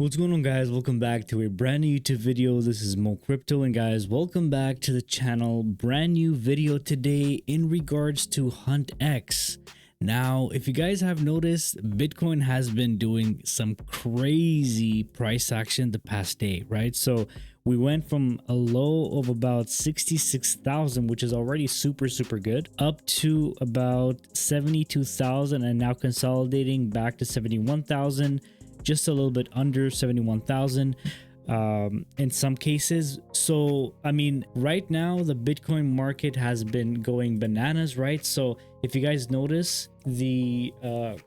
What's going on, guys? Welcome back to a brand new YouTube video. This is Mo Crypto, and guys, welcome back to the channel. Brand new video today in regards to HuntX. Now, if you guys have noticed, Bitcoin has been doing some crazy price action the past day, right? So we went from a low of about 66,000, which is already super good, up to about 72,000, and now consolidating back to 71,000. Just a little bit under 71,000 in some cases. So I mean, right now the Bitcoin market has been going bananas, right? So if you guys notice, the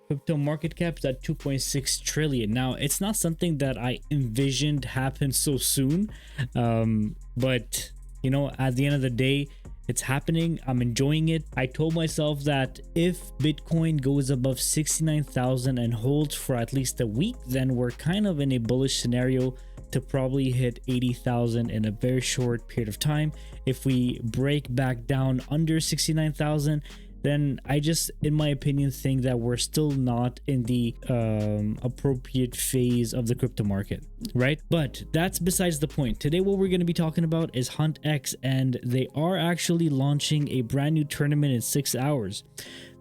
crypto market cap is at 2.6 trillion. Now, it's not something that I envisioned happen so soon, but you know, at the end of the day, it's happening. I'm enjoying it. I told myself that if Bitcoin goes above 69,000 and holds for at least a week, then we're kind of in a bullish scenario to probably hit 80,000 in a very short period of time. If we break back down under 69,000, then I just, in my opinion, think that we're still not in the appropriate phase of the crypto market, right? But that's besides the point. Today, what we're going to be talking about is HuntX, and they are actually launching a brand new tournament in 6 hours.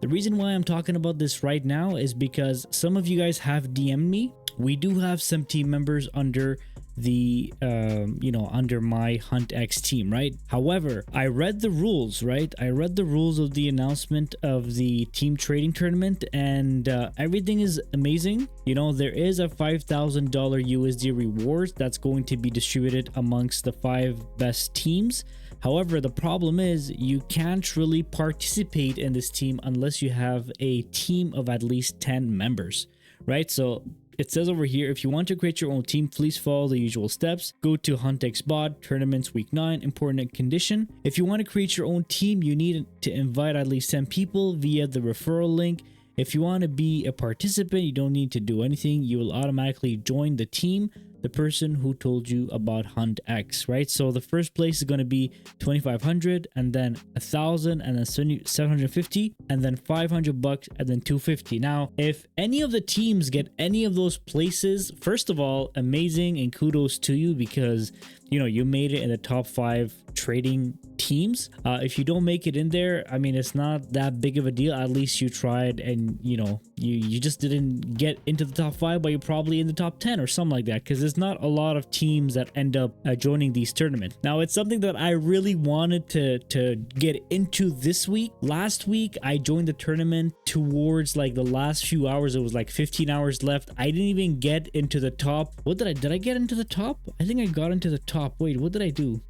The reason why I'm talking about this right now is because some of you guys have DM'd me. We do have some team members under the under my HuntX team, right? However, I read the rules, right? I read the rules of the announcement of the team trading tournament, and everything is amazing. You know, there is a $5,000 USD reward that's going to be distributed amongst the 5 best teams. However, the problem is you can't really participate in this team unless you have a team of at least 10 members, right? So it says over here, if you want to create your own team, please follow the usual steps. Go to HuntX bot, tournaments week 9, important condition. If you want to create your own team, you need to invite at least 10 people via the referral link. If you want to be a participant, you don't need to do anything. You will automatically join the team, the person who told you about HuntX, right? So the first place is going to be 2,500, and then 1,000, and then 750, and then 500 bucks, and then 250. Now, if any of the teams get any of those places, first of all, amazing and kudos to you, because you know, you made it in the top 5 trading teams. If you don't make it in there, I mean, it's not that big of a deal. At least you tried, and you know, you just didn't get into the top 5, but you're probably in the top 10 or something like that, because there's not a lot of teams that end up joining these tournaments. Now, it's something that I really wanted to get into this week. Last week, I joined the tournament towards like the last few hours. It was like 15 hours left. I didn't even get into the top. What did I get into the top? I think I got into the top. Wait, what did I do?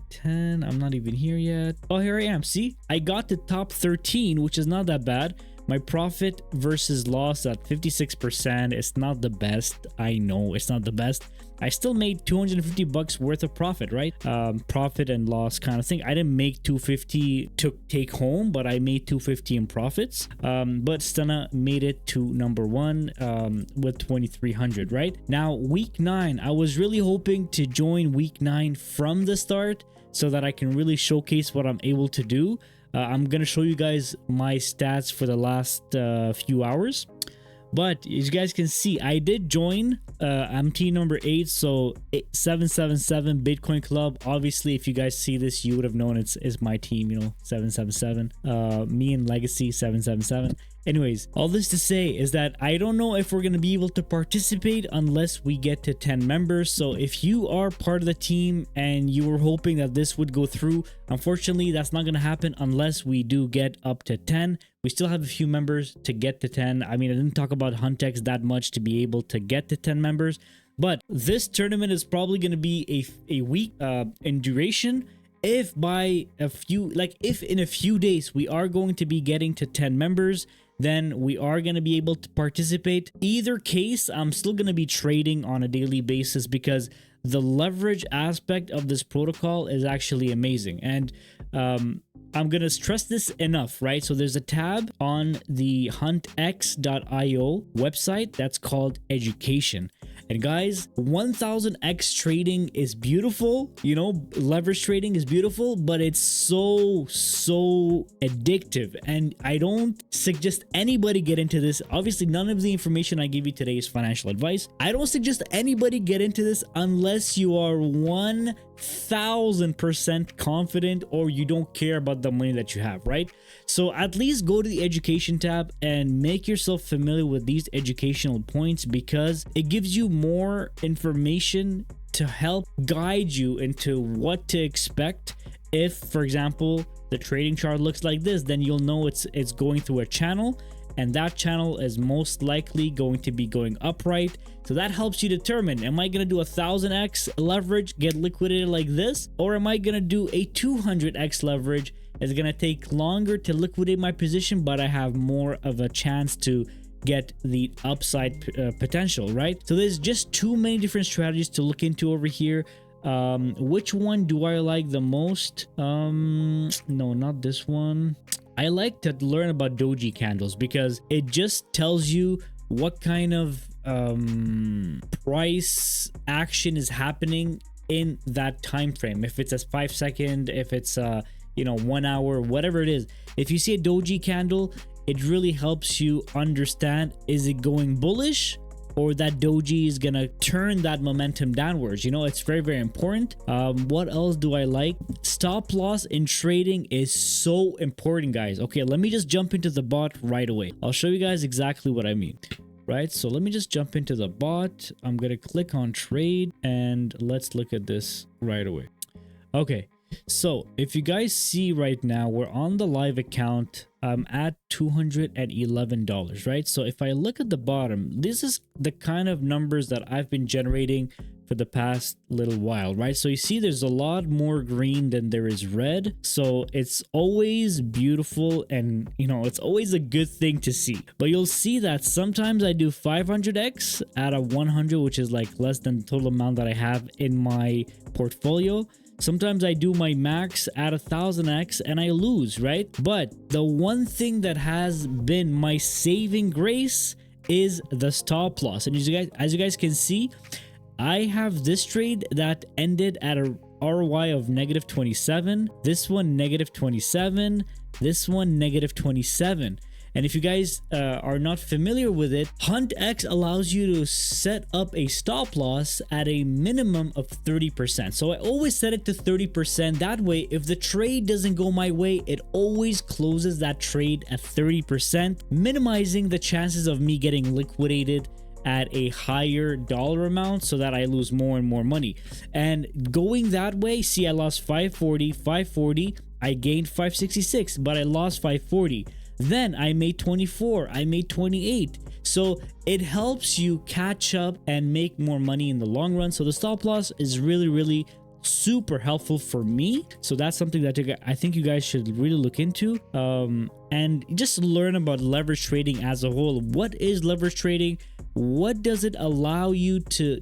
10. I'm not even here yet. Oh, here I am. See, I got to top 13, which is not that bad. My profit versus loss at 56%. It's not the best. I know it's not the best. I still made 250 bucks worth of profit, right? Profit and loss kind of thing. I didn't make 250 to take home, but I made 250 in profits. But Stunna made it to number 1 with 2,300, right? Now, week 9, I was really hoping to join week 9 from the start so that I can really showcase what I'm able to do. I'm going to show you guys my stats for the last few hours. But as you guys can see, I did join. I'm team number 8, so 777 Bitcoin Club. Obviously, if you guys see this, you would have known it's my team, you know, 777. Me and Legacy 777. Anyways, all this to say is that I don't know if we're going to be able to participate unless we get to 10 members. So if you are part of the team and you were hoping that this would go through, unfortunately, that's not going to happen unless we do get up to 10. We still have a few members to get to 10. I mean, I didn't talk about HuntX that much to be able to get to 10 members, but this tournament is probably going to be a week in duration. If by a few, like if in a few days we are going to be getting to 10 members, then we are going to be able to participate. Either case, I'm still going to be trading on a daily basis because the leverage aspect of this protocol is actually amazing. And I'm going to stress this enough, right? So there's a tab on the huntx.io website that's called education. And guys, 1000x trading is beautiful, you know, leverage trading is beautiful, but it's so addictive, and I don't suggest anybody get into this. Obviously, none of the information I give you today is financial advice. I don't suggest anybody get into this unless you are 1000% confident or you don't care about the money that you have, right? So at least go to the education tab and make yourself familiar with these educational points, because it gives you more information to help guide you into what to expect. If, for example, the trading chart looks like this, then you'll know it's going through a channel, and that channel is most likely going to be going upright. So that helps you determine, am I going to do 1000x leverage, get liquidated like this, or am I going to do a 200x leverage? It's going to take longer to liquidate my position, but I have more of a chance to get the upside potential, right? So there's just too many different strategies to look into over here. Which one do I like the most? No, not this one. I like to learn about doji candles because it just tells you what kind of price action is happening in that time frame. If it's a 5 second, if it's 1 hour, whatever it is. If you see a doji candle, it really helps you understand, is it going bullish, or that doji is gonna turn that momentum downwards. You know, it's very important. What else do I like? Stop loss in trading is so important, guys. Okay, let me just jump into the bot right away. I'll show you guys exactly what I mean. Right, so let me just jump into the bot. I'm gonna click on trade and let's look at this right away. Okay, so if you guys see right now, we're on the live account. I'm at $211, right? So if I look at the bottom, this is the kind of numbers that I've been generating for the past little while, right? So you see there's a lot more green than there is red. So it's always beautiful, and it's always a good thing to see. But you'll see that sometimes I do 500x out of 100, which is like less than the total amount that I have in my portfolio. Sometimes I do my max at 1000x and I lose, right? But the one thing that has been my saving grace is the stop loss. And as you guys can see, I have this trade that ended at a ROI of -27, this one -27, this one -27. And if you guys are not familiar with it, HuntX allows you to set up a stop loss at a minimum of 30%. So I always set it to 30%. That way, if the trade doesn't go my way, it always closes that trade at 30%, minimizing the chances of me getting liquidated at a higher dollar amount so that I lose more and more money. And going that way, see, I lost 540, I gained 566, but I lost 540. Then I made 24, I made 28. So it helps you catch up and make more money in the long run. So the stop loss is really super helpful for me. So that's something that I think you guys should really look into, and just learn about leverage trading as a whole. What is leverage trading? What does it allow you to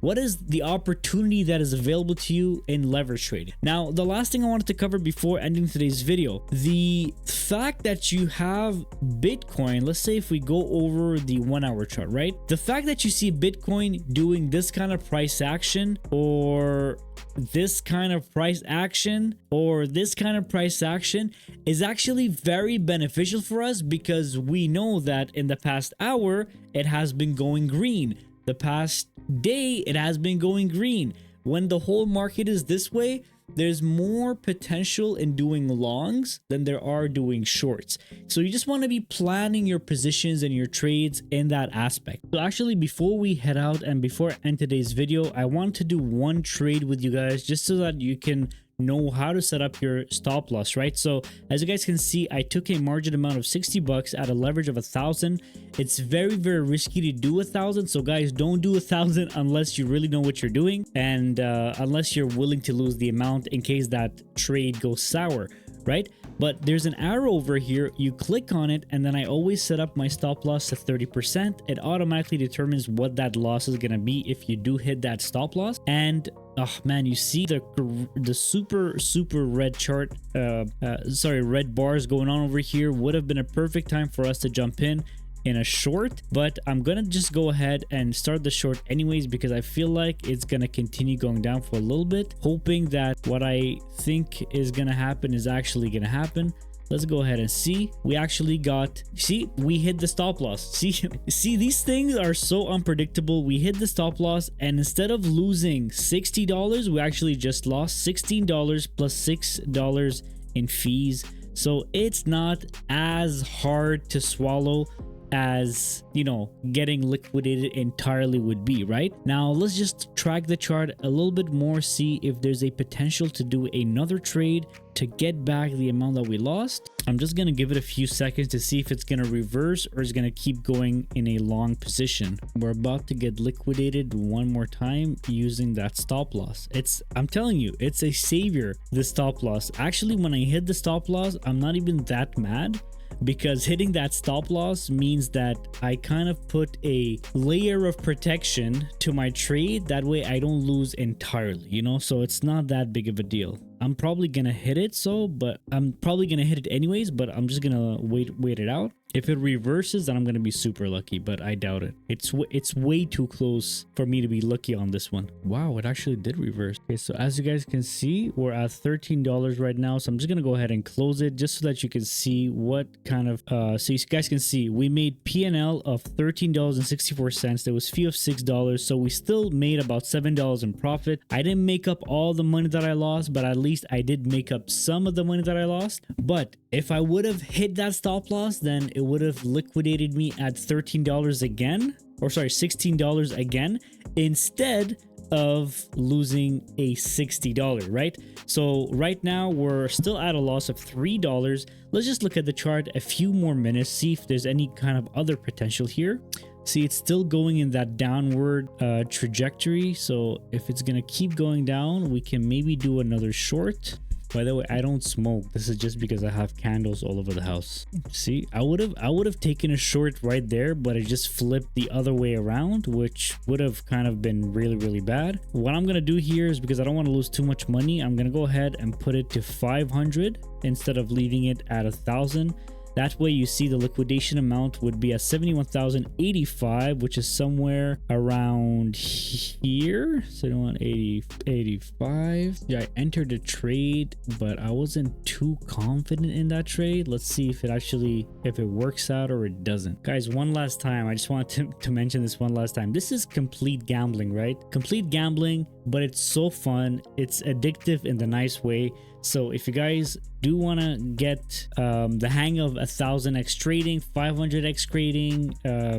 what is the opportunity that is available to you in leverage trading? Now, the last thing I wanted to cover before ending today's video, the fact that you have Bitcoin, let's say if we go over the 1 hour chart, right? The fact that you see Bitcoin doing this kind of price action, or this kind of price action, or this kind of price action, is actually very beneficial for us, because we know that in the past hour, it has been going green. The past day, it has been going green. When the whole market is this way, there's more potential in doing longs than there are doing shorts. So you just want to be planning your positions and your trades in that aspect. So actually, before we head out and before I end today's video, I want to do one trade with you guys just so that you can know how to set up your stop loss, right? So as you guys can see, I took a margin amount of $60 at a leverage of 1000. It's very risky to do 1000. So guys, don't do 1000 unless you really know what you're doing, and unless you're willing to lose the amount in case that trade goes sour, right? But there's an arrow over here, you click on it, and then I always set up my stop loss to 30%. It automatically determines what that loss is going to be if you do hit that stop loss. And oh man, you see the super red chart, red bars going on over here. Would have been a perfect time for us to jump in in a short, but I'm gonna just go ahead and start the short anyways because I feel like it's gonna continue going down for a little bit, hoping that what I think is gonna happen is actually gonna happen. Let's go ahead and see. We actually got, see, we hit the stop loss. See, these things are so unpredictable. We hit the stop loss, and instead of losing $60, we actually just lost $16 plus $6 in fees. So it's not as hard to swallow as, you know, getting liquidated entirely would be, right? Now let's just track the chart a little bit more, see if there's a potential to do another trade to get back the amount that we lost. I'm just gonna give it a few seconds to see if it's gonna reverse or is gonna keep going in a long position. We're about to get liquidated one more time using that stop loss. I'm telling you, it's a savior, the stop loss. Actually, when I hit the stop loss, I'm not even that mad, because hitting that stop loss means that I kind of put a layer of protection to my trade. That way I don't lose entirely, you know, so it's not that big of a deal. I'm probably gonna hit it, but I'm probably gonna hit it anyways, but I'm just gonna wait it out. If it reverses, then I'm gonna be super lucky, but I doubt it. It's way too close for me to be lucky on this one. Wow, it actually did reverse. Okay, so as you guys can see, we're at $13 right now, so I'm just gonna go ahead and close it just so that you can see what kind of so you guys can see we made P&L of $13.64. There was fee of $6, so we still made about $7 in profit. I didn't make up all the money that I lost, but at least I did make up some of the money that I lost. But if I would have hit that stop loss, then it would have liquidated me at $13 again, or sorry, $16 again, instead of losing a $60, right? So right now we're still at a loss of $3. Let's just look at the chart a few more minutes, see if there's any kind of other potential here. See, it's still going in that downward trajectory. So if it's gonna keep going down, we can maybe do another short. By the way, I don't smoke. This is just because I have candles all over the house. See, I would have taken a short right there, but it just flipped the other way around, which would have kind of been really, really bad. What I'm gonna do here is, because I don't want to lose too much money, I'm gonna go ahead and put it to 500 instead of leaving it at 1,000. That way you see the liquidation amount would be at 71,085, which is somewhere around here. 71,085. Yeah, I entered a trade, but I wasn't too confident in that trade. Let's see if it works out or it doesn't. Guys, one last time, I just want to mention this one last time. This is complete gambling, right? Complete gambling, but it's so fun. It's addictive in the nice way. So if you guys do want to get the hang of 1,000x trading, 500x trading,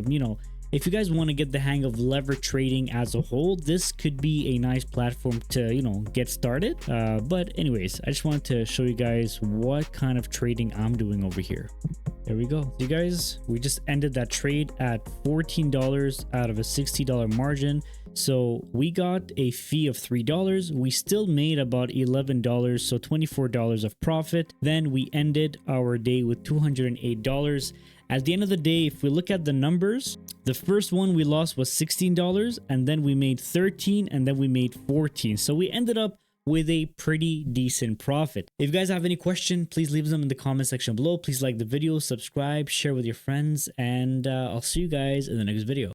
you know, if you guys want to get the hang of lever trading as a whole, this could be a nice platform to, you know, get started. But anyways, I just wanted to show you guys what kind of trading I'm doing over here. There we go. You guys, we just ended that trade at $14 out of a $60 margin. So we got a fee of $3. We still made about $11, so $24 of profit. Then we ended our day with $208. At the end of the day, if we look at the numbers, the first one we lost was $16, and then we made 13, and then we made 14. So we ended up with a pretty decent profit. If you guys have any question, please leave them in the comment section below. Please like the video, subscribe, share with your friends, and I'll see you guys in the next video.